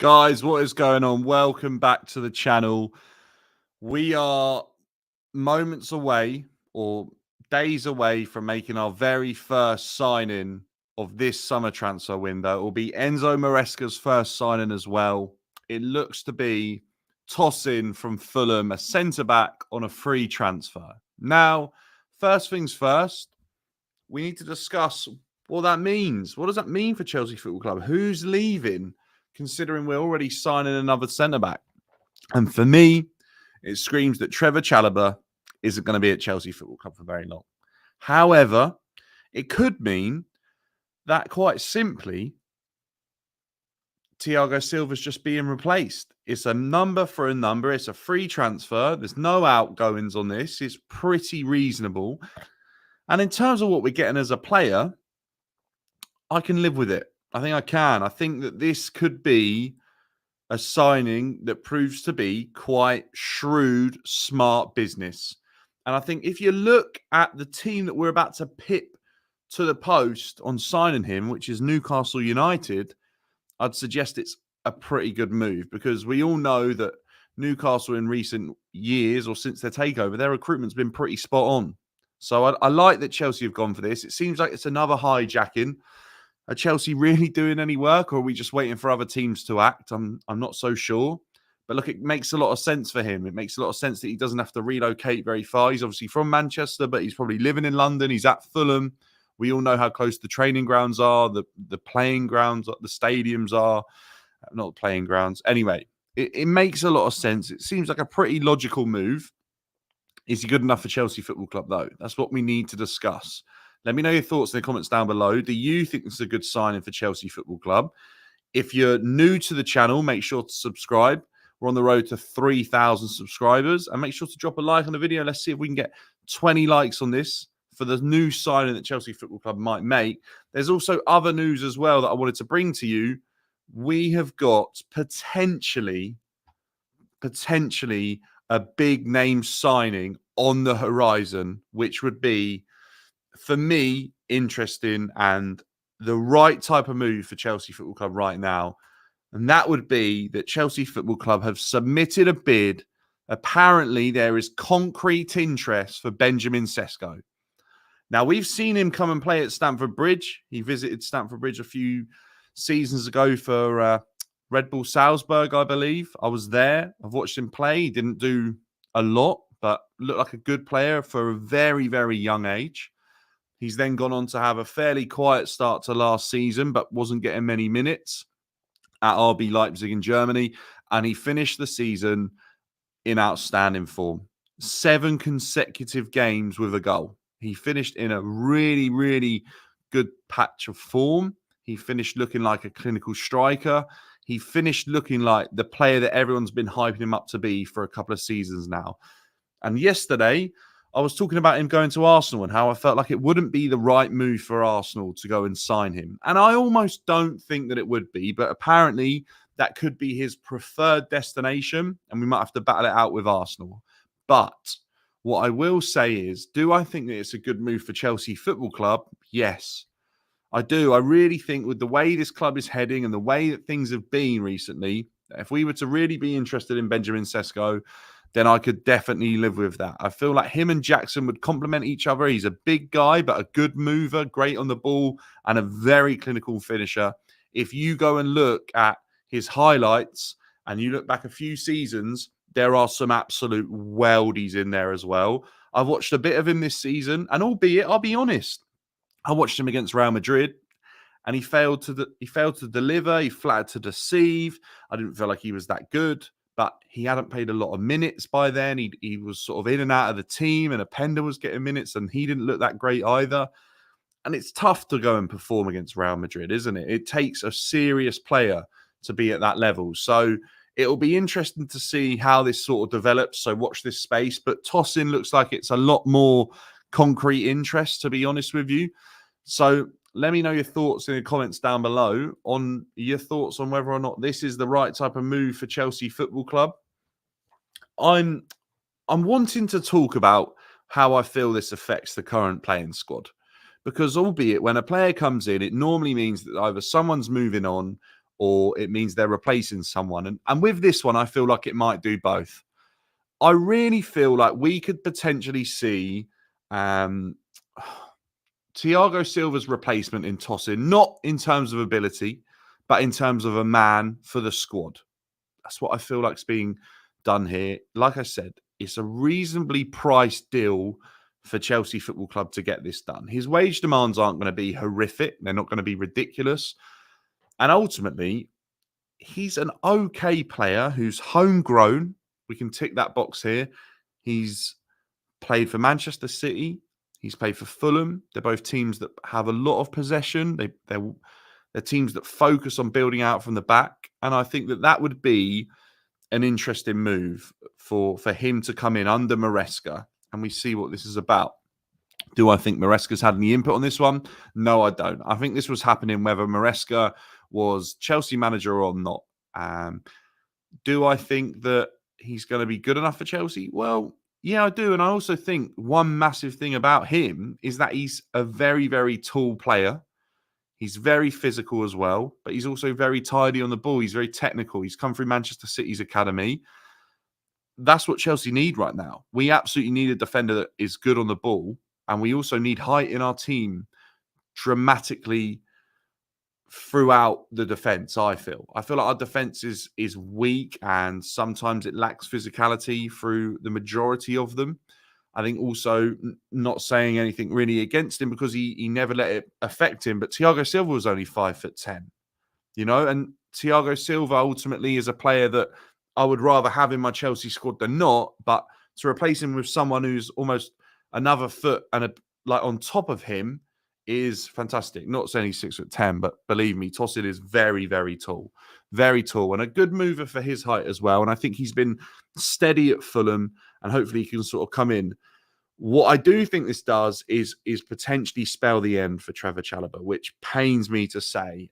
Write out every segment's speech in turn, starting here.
Guys, what is going on? Welcome back to the channel. We are moments away or days away from making our very first signing of this summer transfer window. It will be Enzo Maresca's first signing as well. It looks to be Tosin from Fulham, a centre-back on a free transfer. Now, first things first, we need to discuss what that means. What does that mean for Chelsea Football Club? Who's leaving, considering we're already signing another centre-back? And for me, it screams that Trevor Chalobah isn't going to be at Chelsea Football Club for very long. However, it could mean that quite simply, Thiago Silva's just being replaced. It's a number for a number. It's a free transfer. There's no outgoings on this. It's pretty reasonable. And in terms of what we're getting as a player, I can live with it. I think I can. I think that this could be a signing that proves to be quite shrewd, smart business. And I think if you look at the team that we're about to pip to the post on signing him, which is Newcastle United, I'd suggest it's a pretty good move, because we all know that Newcastle in recent years, or since their takeover, their recruitment's been pretty spot on. So I like that Chelsea have gone for this. It seems like it's another hijacking. Are Chelsea really doing any work, or are we just waiting for other teams to act? I'm not so sure. But look, it makes a lot of sense for him. It makes a lot of sense that he doesn't have to relocate very far. He's obviously from Manchester, but he's probably living in London. He's at Fulham. We all know how close the training grounds are, the playing grounds, the stadiums are. Not the playing grounds. Anyway, it makes a lot of sense. It seems like a pretty logical move. Is he good enough for Chelsea Football Club, though? That's what we need to discuss. Let me know your thoughts in the comments down below. Do you think this is a good signing for Chelsea Football Club? If you're new to the channel, make sure to subscribe. We're on the road to 3,000 subscribers. And make sure to drop a like on the video. Let's see if we can get 20 likes on this for the new signing that Chelsea Football Club might make. There's also other news as well that I wanted to bring to you. We have got potentially a big name signing on the horizon, which would be, for me, interesting and the right type of move for Chelsea Football Club right now. And that would be that Chelsea Football Club have submitted a bid. Apparently, there is concrete interest for Benjamin Sesko. Now, we've seen him come and play at Stamford Bridge. He visited Stamford Bridge a few seasons ago for Red Bull Salzburg, I believe. I was there. I've watched him play. He didn't do a lot, but looked like a good player for a very, very young age. He's then gone on to have a fairly quiet start to last season, but wasn't getting many minutes at RB Leipzig in Germany. And he finished the season in outstanding form. 7 consecutive games with a goal. He finished in a really, really good patch of form. He finished looking like a clinical striker. He finished looking like the player that everyone's been hyping him up to be for a couple of seasons now. And yesterday, I was talking about him going to Arsenal and how I felt like it wouldn't be the right move for Arsenal to go and sign him. And I almost don't think that it would be, but apparently that could be his preferred destination, and we might have to battle it out with Arsenal. But what I will say is, do I think that it's a good move for Chelsea Football Club? Yes, I do. I really think with the way this club is heading and the way that things have been recently, if we were to really be interested in Benjamin Sesko, then I could definitely live with that. I feel like him and Jackson would complement each other. He's a big guy, but a good mover, great on the ball, and a very clinical finisher. If you go and look at his highlights and you look back a few seasons, there are some absolute weldies in there as well. I've watched a bit of him this season, and albeit, I'll be honest, I watched him against Real Madrid, and he failed to deliver. He flattered to deceive. I didn't feel like he was that good, but he hadn't played a lot of minutes by then. He was sort of in and out of the team, and Openda was getting minutes, and he didn't look that great either. And it's tough to go and perform against Real Madrid, isn't it? It takes a serious player to be at that level. So it'll be interesting to see how this sort of develops. So watch this space. But Tosin looks like it's a lot more concrete interest, to be honest with you. So let me know your thoughts in the comments down below on your thoughts on whether or not this is the right type of move for Chelsea Football Club. I'm wanting to talk about how I feel this affects the current playing squad. Because albeit when a player comes in, it normally means that either someone's moving on or it means they're replacing someone. And with this one, I feel like it might do both. I really feel like we could potentially see Thiago Silva's replacement in Tosin, not in terms of ability, but in terms of a man for the squad. That's what I feel like's being done here. Like I said, it's a reasonably priced deal for Chelsea Football Club to get this done. His wage demands aren't going to be horrific. They're not going to be ridiculous. And ultimately, he's an okay player who's homegrown. We can tick that box here. He's played for Manchester City. He's played for Fulham. They're both teams that have a lot of possession. They're teams that focus on building out from the back. And I think that would be an interesting move for him to come in under Maresca. And we see what this is about. Do I think Maresca's had any input on this one? No, I don't. I think this was happening whether Maresca was Chelsea manager or not. Do I think that he's going to be good enough for Chelsea? Well, yeah, I do. And I also think one massive thing about him is that he's a very, very tall player. He's very physical as well, but he's also very tidy on the ball. He's very technical. He's come through Manchester City's academy. That's what Chelsea need right now. We absolutely need a defender that is good on the ball, and we also need height in our team dramatically throughout the defense. I feel like our defense is weak, and sometimes it lacks physicality through the majority of them. I think also not saying anything really against him because he never let it affect him. But Thiago Silva was only 5'10", and Thiago Silva ultimately is a player that I would rather have in my Chelsea squad than not. But to replace him with someone who's almost another foot and on top of him is fantastic. Not saying he's 6'10", but believe me, Tosin is very, very tall, and a good mover for his height as well. And I think he's been steady at Fulham, and hopefully he can sort of come in. What I do think this does is potentially spell the end for Trevor Chalobah, which pains me to say.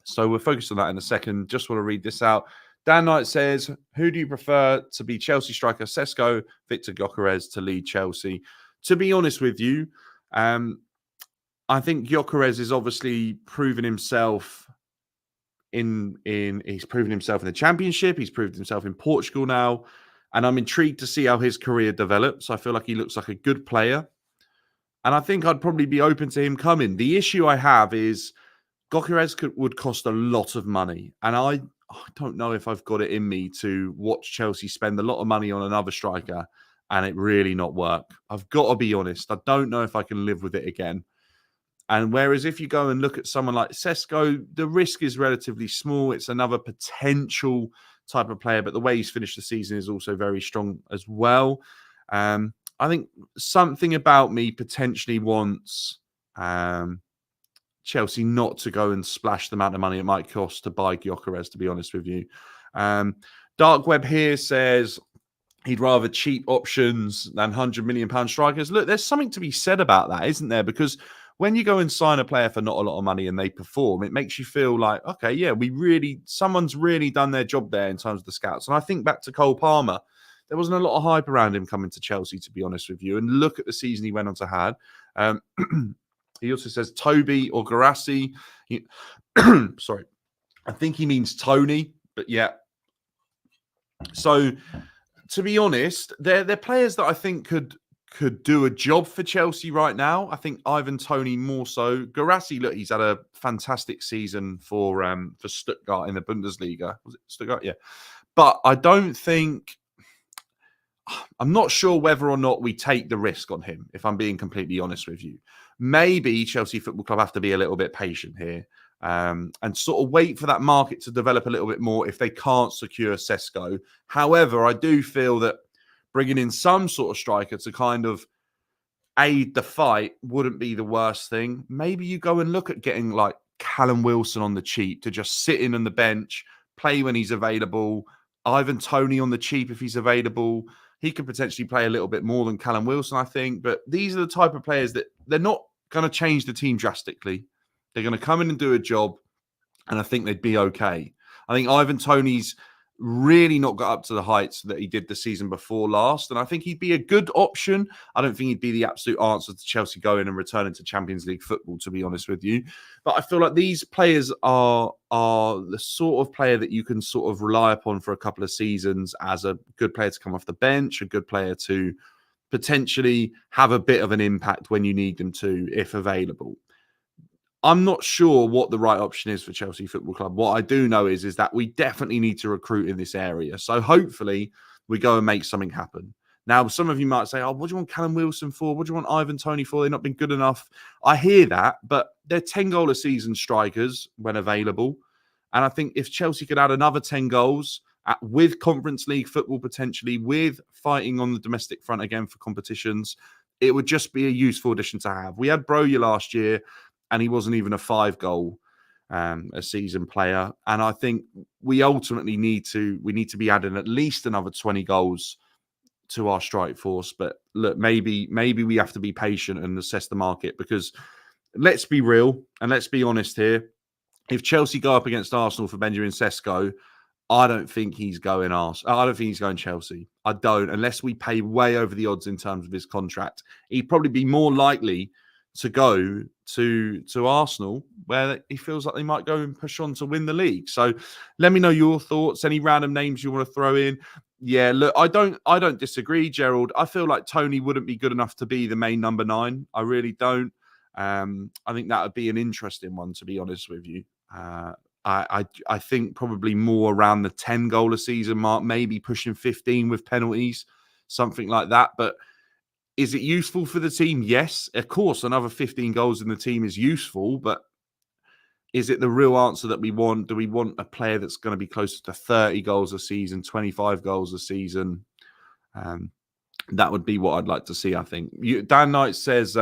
So we'll focus on that in a second. Just want to read this out. Dan Knight says, who do you prefer to be Chelsea striker, Sesko, Victor Gyökeres to lead Chelsea? To be honest with you, I think Gyökeres is obviously proven himself he's proven himself in the Championship. He's proved himself in Portugal now. And I'm intrigued to see how his career develops. I feel like he looks like a good player. And I think I'd probably be open to him coming. The issue I have is Gyökeres would cost a lot of money. And I don't know if I've got it in me to watch Chelsea spend a lot of money on another striker and it really not work. I've got to be honest. I don't know if I can live with it again. And whereas if you go and look at someone like Sesko, the risk is relatively small. It's another potential type of player, but the way he's finished the season is also very strong as well. I think something about me potentially wants Chelsea not to go and splash the amount of money it might cost to buy Gyökeres, to be honest with you. Dark Web here says he'd rather cheap options than £100 million strikers. Look, there's something to be said about that, isn't there? Because when you go and sign a player for not a lot of money and they perform, it makes you feel like, okay, yeah, someone's really done their job there in terms of the scouts. And I think back to Cole Palmer, there wasn't a lot of hype around him coming to Chelsea, to be honest with you. And look at the season he went on to have. He also says Toby or Garassi. Sorry, I think he means Tony, but yeah. So to be honest, they're players that I think could do a job for Chelsea right now. I think Ivan Toney more so. Garassi, look, he's had a fantastic season for Stuttgart in the Bundesliga. Was it Stuttgart? Yeah. But I don't think... I'm not sure whether or not we take the risk on him, if I'm being completely honest with you. Maybe Chelsea Football Club have to be a little bit patient here and sort of wait for that market to develop a little bit more if they can't secure Sesko. However, I do feel that bringing in some sort of striker to kind of aid the fight wouldn't be the worst thing. Maybe you go and look at getting like Callum Wilson on the cheap to just sit in on the bench, play when he's available. Ivan Toney on the cheap if he's available. He could potentially play a little bit more than Callum Wilson, I think. But these are the type of players that they're not going to change the team drastically. They're going to come in and do a job, and I think they'd be okay. I think Ivan Toney's really not got up to the heights that he did the season before last. And I think he'd be a good option. I don't think he'd be the absolute answer to Chelsea going and returning to Champions League football, to be honest with you. But I feel like these players are the sort of player that you can sort of rely upon for a couple of seasons as a good player to come off the bench, a good player to potentially have a bit of an impact when you need them to, if available. I'm not sure what the right option is for Chelsea Football Club. What I do know is that we definitely need to recruit in this area. So hopefully we go and make something happen. Now, some of you might say, oh, what do you want Callum Wilson for? What do you want Ivan Toney for? They've not been good enough. I hear that, but they're 10-goal a season strikers when available. And I think if Chelsea could add another 10 goals with Conference League football potentially, with fighting on the domestic front again for competitions, it would just be a useful addition to have. We had Broja last year, and he wasn't even a 5-goal a season player. And I think we ultimately need to be adding at least another 20 goals to our strike force. But look, maybe we have to be patient and assess the market, because let's be real and let's be honest here. If Chelsea go up against Arsenal for Benjamin Sesko, I don't think he's going Arsenal. I don't think he's going Chelsea. I don't, unless we pay way over the odds in terms of his contract. He'd probably be more likely to go to Arsenal, where he feels like they might go and push on to win the league. So let me know your thoughts. Any random names you want to throw in? Yeah, look, I don't disagree, Gerald. I feel like Toney wouldn't be good enough to be the main number 9. I really don't. I think that would be an interesting one, to be honest with you. I think probably more around the 10-goal a season mark, maybe pushing 15 with penalties, something like that. But is it useful for the team? Yes, of course. Another 15 goals in the team is useful, but is it the real answer that we want? Do we want a player that's going to be closer to 30 goals a season, 25 goals a season? That would be what I'd like to see, I think. Dan Knight says,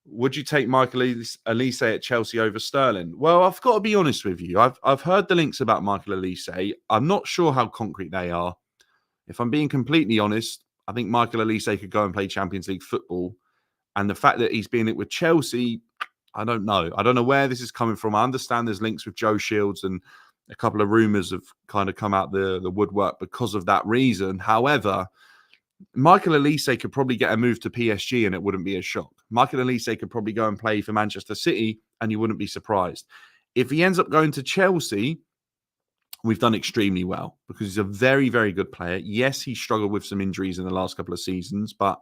would you take Michael Elise at Chelsea over Sterling? Well, I've got to be honest with you. I've heard the links about Michael Elise. I'm not sure how concrete they are. If I'm being completely honest, I think Michael Elise could go and play Champions League football. And the fact that he's been it with Chelsea, I don't know. I don't know where this is coming from. I understand there's links with Joe Shields, and a couple of rumours have kind of come out the woodwork because of that reason. However, Michael Elise could probably get a move to PSG and it wouldn't be a shock. Michael Elise could probably go and play for Manchester City and you wouldn't be surprised. If he ends up going to Chelsea, we've done extremely well, because he's a very, very good player. Yes, he struggled with some injuries in the last couple of seasons, but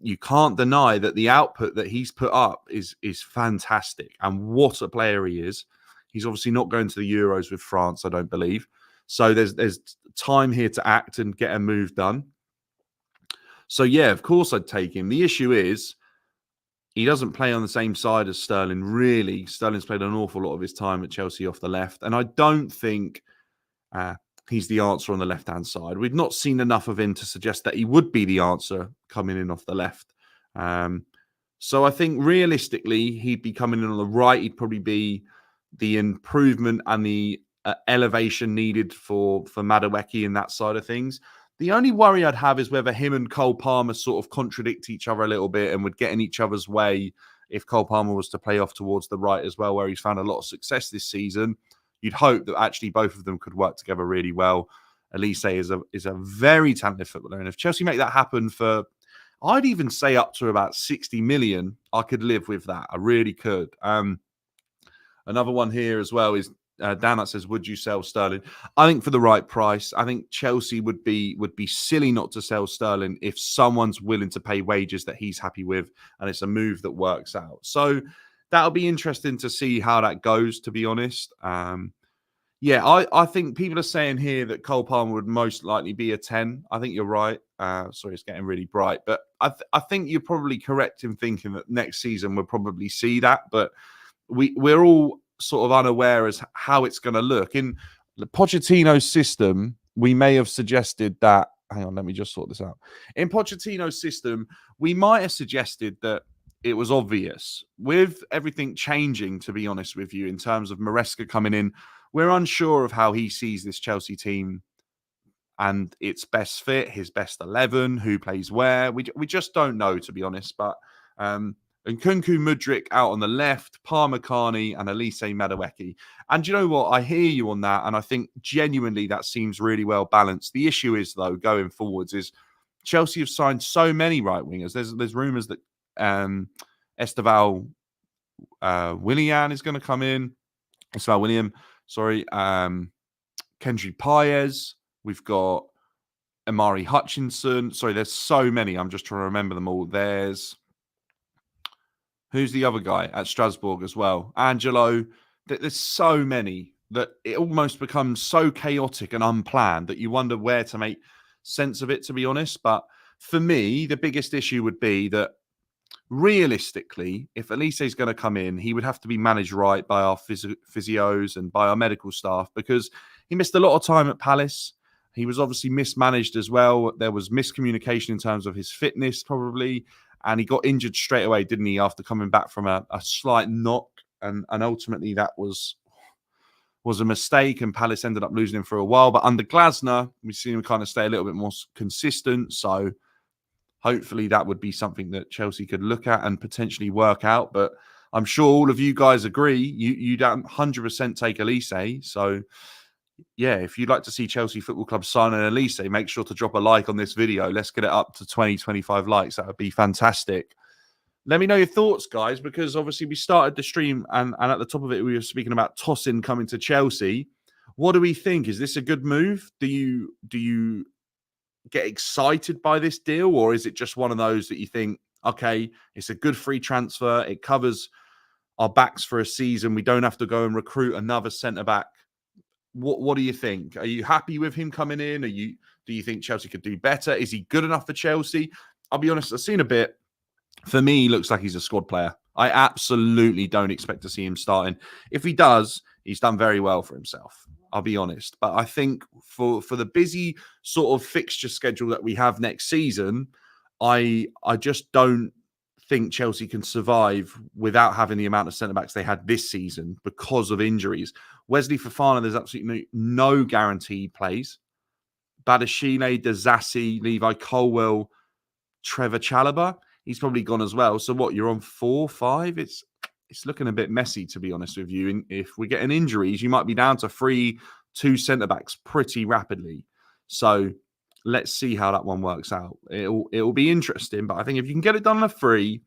you can't deny that the output that he's put up is fantastic. And what a player he is. He's obviously not going to the Euros with France, I don't believe. So there's time here to act and get a move done. So, yeah, of course I'd take him. The issue is he doesn't play on the same side as Sterling, really. Sterling's played an awful lot of his time at Chelsea off the left. And I don't think he's the answer on the left-hand side. We've not seen enough of him to suggest that he would be the answer coming in off the left. So I think realistically, he'd be coming in on the right. He'd probably be the improvement and the elevation needed for Madueke and that side of things. The only worry I'd have is whether him and Cole Palmer sort of contradict each other a little bit and would get in each other's way if Cole Palmer was to play off towards the right as well, where he's found a lot of success this season. You'd hope that actually both of them could work together really well. Elise is a very talented footballer. And if Chelsea make that happen for, I'd even say up to about 60 million, I could live with that. I really could. Another one here as well is Dan that says, would you sell Sterling? I think for the right price. I think Chelsea would be silly not to sell Sterling if someone's willing to pay wages that he's happy with and it's a move that works out. So that'll be interesting to see how that goes, to be honest. Yeah, I think people are saying here that Cole Palmer would most likely be a 10. I think you're right. Sorry, it's getting really bright. But I think you're probably correct in thinking that next season we'll probably see that. But we're all sort of unaware as how it's going to look. In the Pochettino's system, we may have suggested that, hang on, let me just sort this out. In Pochettino's system, we might have suggested that it was obvious. With everything changing, to be honest with you, in terms of Maresca coming in, we're unsure of how he sees this Chelsea team and its best fit, his best 11, who plays where. We just don't know, to be honest. But And Kunku Mudryk out on the left, Parmakani and Elise Madueke. And you know what? I hear you on that. And I think genuinely that seems really well balanced. The issue is, though, going forwards is Chelsea have signed so many right wingers. There's rumours that Esteval Willian is going to come in. Esteval William, sorry. Kendry Paez. We've got Amari Hutchinson. Sorry, there's so many. I'm just trying to remember them all. Who's the other guy at Strasbourg as well? Angelo. There's so many that it almost becomes so chaotic and unplanned that you wonder where to make sense of it, to be honest. But for me, the biggest issue would be that realistically, if Elise is going to come in, he would have to be managed right by our physios and by our medical staff, because he missed a lot of time at Palace. He was obviously mismanaged as well. There was miscommunication in terms of his fitness, probably. And he got injured straight away, didn't he, after coming back from a slight knock. And ultimately that was a mistake, and Palace ended up losing him for a while. But under Glasner, we've seen him kind of stay a little bit more consistent. So hopefully that would be something that Chelsea could look at and potentially work out. But I'm sure all of you guys agree. You don't 100% take Elise. So yeah, if you'd like to see Chelsea Football Club sign an Elise, make sure to drop a like on this video. Let's get it up to 25 likes. That would be fantastic. Let me know your thoughts, guys, because obviously we started the stream and at the top of it, we were speaking about Tosin coming to Chelsea. What do we think? Is this a good move? Do you get excited by this deal, or is it just one of those that you think, okay, it's a good free transfer, it covers our backs for a season, we don't have to go and recruit another centre-back? What do you think? Are you happy with him coming in? Do you think Chelsea could do better? Is he good enough for Chelsea? I'll be honest, I've seen a bit. For me, he looks like he's a squad player. I absolutely don't expect to see him starting. If he does, he's done very well for himself. I'll be honest. But I think for the busy sort of fixture schedule that we have next season, I just don't think Chelsea can survive without having the amount of centre-backs they had this season because of injuries. Wesley Fofana, there's absolutely no guarantee he plays. Badashile, Dazassi, Levi Colwell, Trevor Chalobah, he's probably gone as well. So what, you're on 4, 5? It's looking a bit messy, to be honest with you. And if we're getting injuries, you might be down to 2 centre-backs pretty rapidly. So let's see how that one works out. It'll be interesting, but I think if you can get it done on a free,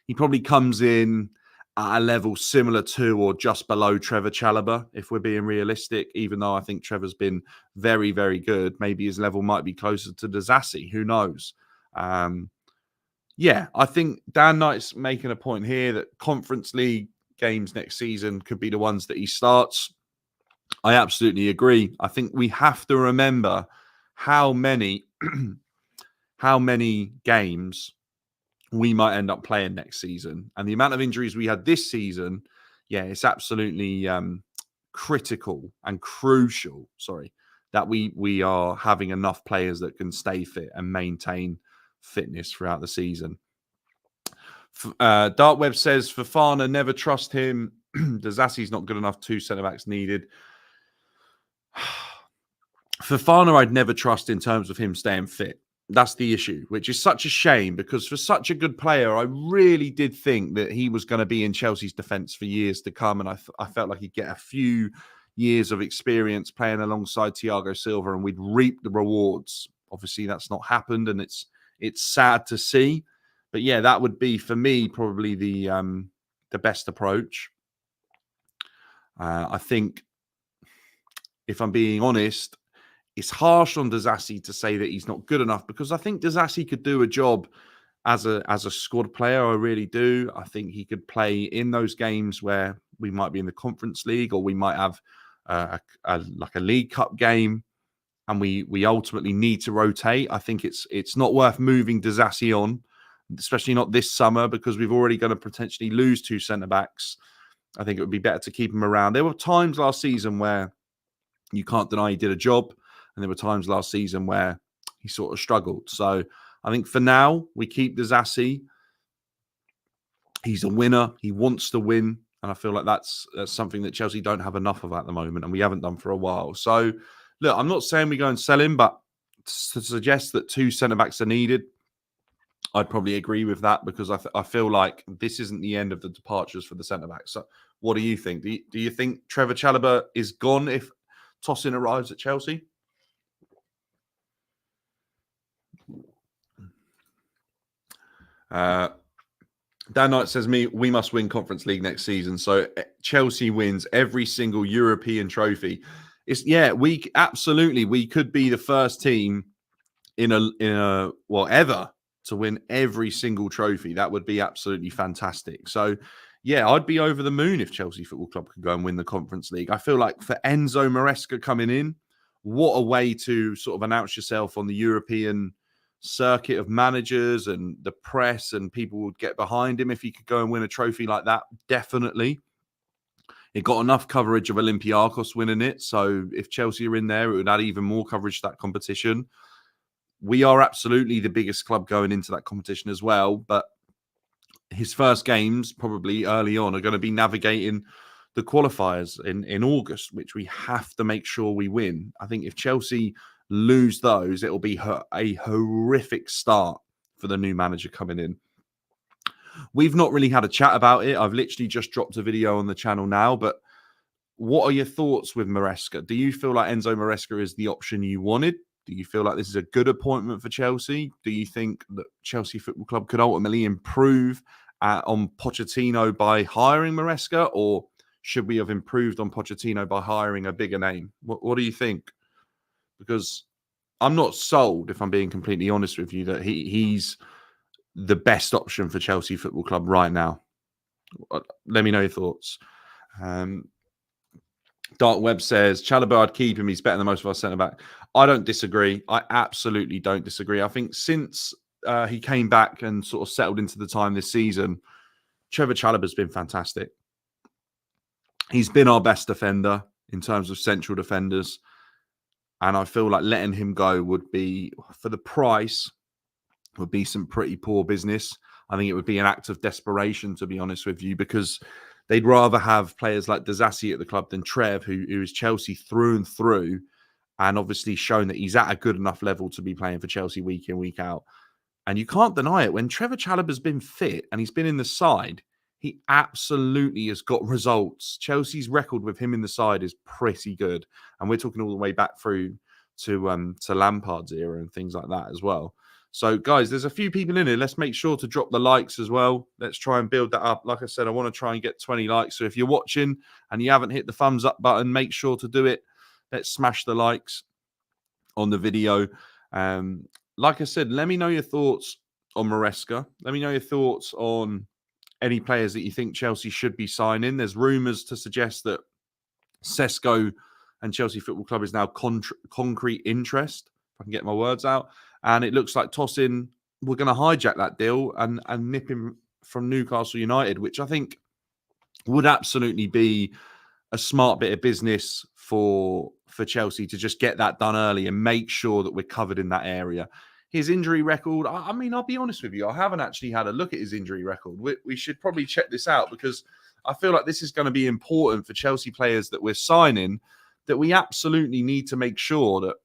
he probably comes in at a level similar to or just below Trevor Chalobah, if we're being realistic, even though I think Trevor's been very, very good. Maybe his level might be closer to Dazassi. Who knows? Yeah, I think Dan Knight's making a point here that Conference League games next season could be the ones that he starts. I absolutely agree. I think we have to remember how many games we might end up playing next season. And the amount of injuries we had this season, yeah, it's absolutely critical and crucial, that we are having enough players that can stay fit and maintain fitness throughout the season. Dark Web says, Fofana, never trust him. Dazassi's not good enough. 2 centre-backs needed. Fofana, I'd never trust in terms of him staying fit. That's the issue, which is such a shame, because for such a good player, I really did think that he was going to be in Chelsea's defence for years to come. And I felt like he'd get a few years of experience playing alongside Thiago Silva and we'd reap the rewards. Obviously, that's not happened, and it's sad to see. But yeah, that would be, for me, probably the best approach. I think, if I'm being honest, it's harsh on Dazassi to say that he's not good enough, because I think Dazassi could do a job as a squad player. I really do. I think he could play in those games where we might be in the Conference League, or we might have like a League Cup game, and we ultimately need to rotate. I think it's not worth moving Dazassi on, especially not this summer, because we've already going to potentially lose 2 centre-backs. I think it would be better to keep him around. There were times last season where you can't deny he did a job, and there were times last season where he sort of struggled. So I think for now, we keep Dazassi. He's a winner. He wants to win. And I feel like that's something that Chelsea don't have enough of at the moment, and we haven't done for a while. So, look, I'm not saying we go and sell him, but to suggest that 2 centre-backs are needed, I'd probably agree with that because I feel like this isn't the end of the departures for the centre back. So, what do you think? Do you think Trevor Chalobah is gone if Tosin arrives at Chelsea? Uh, Dan Knight says, we must win Conference League next season. So Chelsea wins every single European trophy. We absolutely we could be the first team in a whatever to win every single trophy. That would be absolutely fantastic. So yeah, I'd be over the moon if Chelsea Football Club could go and win the Conference League. I feel like for Enzo Maresca coming in, what a way to sort of announce yourself on the European circuit of managers, and the press and people would get behind him if he could go and win a trophy like that. Definitely. It got enough coverage of Olympiacos winning it. So if Chelsea are in there, it would add even more coverage to that competition. We are absolutely the biggest club going into that competition as well. But his first games, probably early on, are going to be navigating the qualifiers in August, which we have to make sure we win. I think if Chelsea lose those, it'll be a horrific start for the new manager coming in. We've not really had a chat about it. I've literally just dropped a video on the channel now, but what are your thoughts with Maresca? Do you feel like Enzo Maresca is the option you wanted? Do you feel like this is a good appointment for Chelsea? Do you think that Chelsea Football Club could ultimately improve on Pochettino by hiring Maresca, or should we have improved on Pochettino by hiring a bigger name? What do you think? Because I'm not sold, if I'm being completely honest with you, that he's the best option for Chelsea Football Club right now. Let me know your thoughts. Dark Web says, Chalobah, I'd keep him. He's better than most of our centre-back. I don't disagree. I absolutely don't disagree. I think since he came back and sort of settled into the time this season, Trevor Chalobah's been fantastic. He's been our best defender in terms of central defenders. And I feel like letting him go would be, for the price, would be some pretty poor business. I think it would be an act of desperation, to be honest with you, because they'd rather have players like Disasi at the club than Trev, who is Chelsea through and through, and obviously shown that he's at a good enough level to be playing for Chelsea week in, week out. And you can't deny it. When Trevor Chalobah's been fit and he's been in the side, he absolutely has got results. Chelsea's record with him in the side is pretty good. And we're talking all the way back through to Lampard's era and things like that as well. So, guys, there's a few people in here. Let's make sure to drop the likes as well. Let's try and build that up. Like I said, I want to try and get 20 likes. So if you're watching and you haven't hit the thumbs up button, make sure to do it. Let's smash the likes on the video. Like I said, let me know your thoughts on Maresca. Let me know your thoughts on any players that you think Chelsea should be signing. There's rumours to suggest that Sesko and Chelsea Football Club is now concrete interest, if I can get my words out. And it looks like Tosin, we're going to hijack that deal and nip him from Newcastle United, which I think would absolutely be a smart bit of business for Chelsea to just get that done early and make sure that we're covered in that area. His injury record, I mean, I'll be honest with you, I haven't actually had a look at his injury record. We should probably check this out, because I feel like this is going to be important for Chelsea players that we're signing, that we absolutely need to make sure that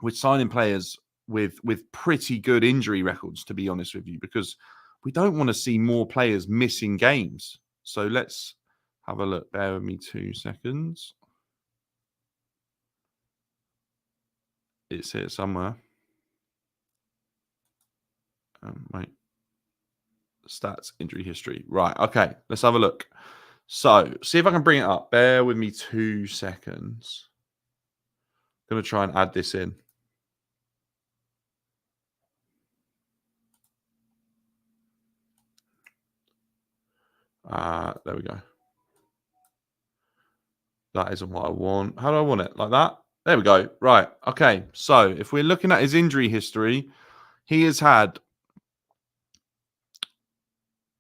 we're signing players with pretty good injury records, to be honest with you, because we don't want to see more players missing games. So let's have a look. Bear with me 2 seconds. It's here somewhere. Wait. Stats, injury history. Right. Okay. Let's have a look. So, see if I can bring it up. Bear with me 2 seconds. I'm going to try and add this in. There we go. That isn't what I want. How do I want it? Like that? There we go. Right. Okay. So, if we're looking at his injury history, he has had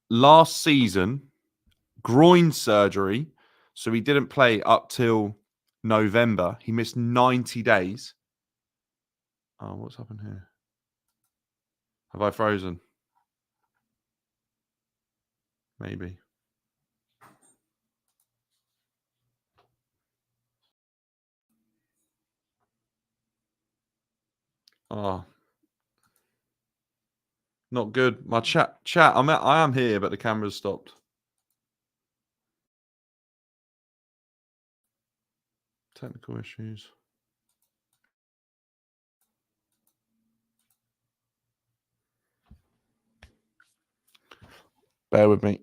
last season groin surgery. So, he didn't play up till November. He missed 90 days. Oh, what's happened here? Have I frozen? Maybe. Oh. Not good. My chat. I am here, but the camera's stopped. Technical issues. Bear with me.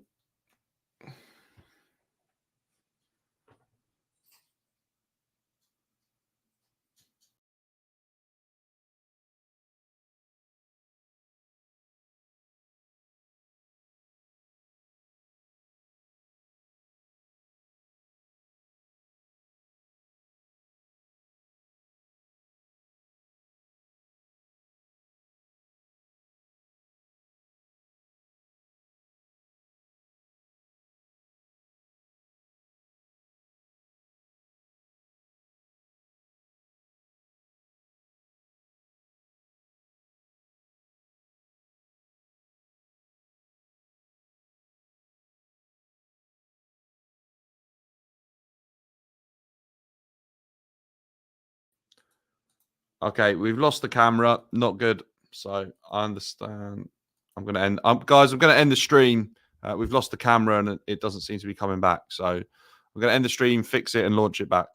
Okay, we've lost the camera. Not good. So I understand. I'm going to end. Guys, I'm going to end the stream. We've lost the camera and it doesn't seem to be coming back. So I'm going to end the stream, fix it, and launch it back.